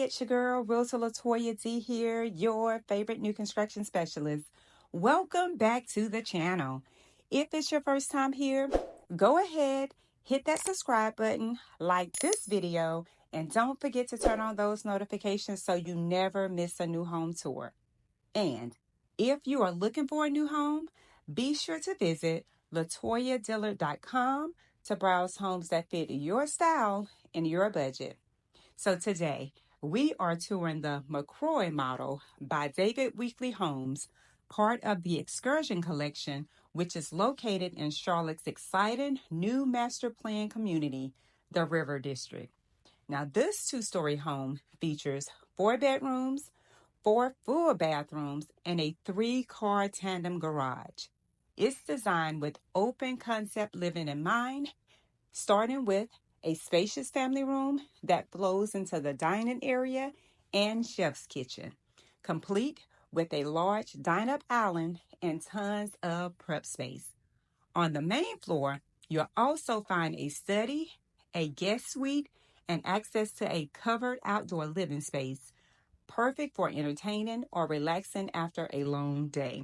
it's your girl, Realtor Latoya D here, your favorite new construction specialist. Welcome back to the channel. If it's your first time here, go ahead, hit that subscribe button, like this video, and don't forget to turn on those notifications so you never miss a new home tour. And if you are looking for a new home, be sure to visit LatoyaDillard.com to browse homes that fit your style and your budget. So today, we are touring the McCroy model by David Weekley Homes, part of the Excursion Collection, which is located in Charlotte's exciting new master plan community, the River District. Now, this two-story home features 4 bedrooms, 4 full bathrooms, and a 3-car tandem garage. It's designed with open concept living in mind, starting with a spacious family room that flows into the dining area and chef's kitchen, complete with a large dine-up island and tons of prep space. On the main floor, you'll also find a study, a guest suite, and access to a covered outdoor living space, perfect for entertaining or relaxing after a long day.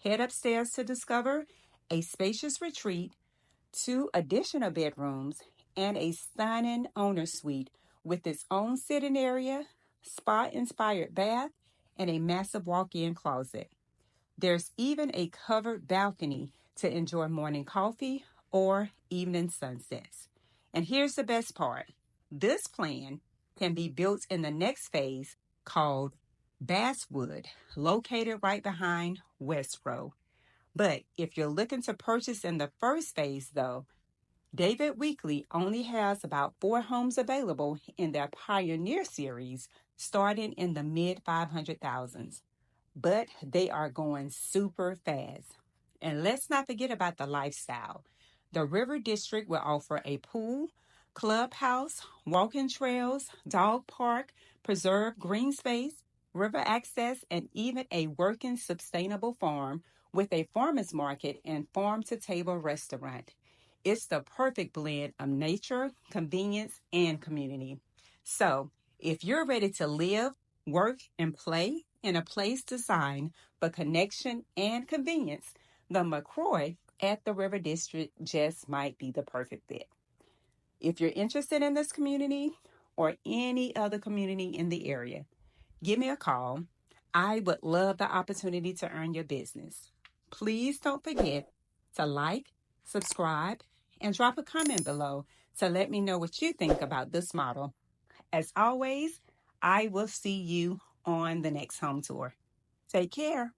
Head upstairs to discover a spacious retreat, 2 additional bedrooms, and a stunning owner suite with its own sitting area, spa-inspired bath, and a massive walk-in closet. There's even a covered balcony to enjoy morning coffee or evening sunsets. And here's the best part. This plan can be built in the next phase called Basswood, located right behind Westrow. But if you're looking to purchase in the first phase, though, David Weekley only has about 4 homes available in their Pioneer series, starting in the mid-500,000s. But they are going super fast. And let's not forget about the lifestyle. The River District will offer a pool, clubhouse, walking trails, dog park, preserved green space, river access, and even a working sustainable farm with a farmer's market and farm-to-table restaurant. It's the perfect blend of nature, convenience, and community. So, if you're ready to live, work, and play in a place designed for connection and convenience, the McCroy at the River District just might be the perfect fit. If you're interested in this community or any other community in the area, give me a call. I would love the opportunity to earn your business. Please don't forget to like, subscribe, and drop a comment below to let me know what you think about this model. As always, I will see you on the next home tour. Take care.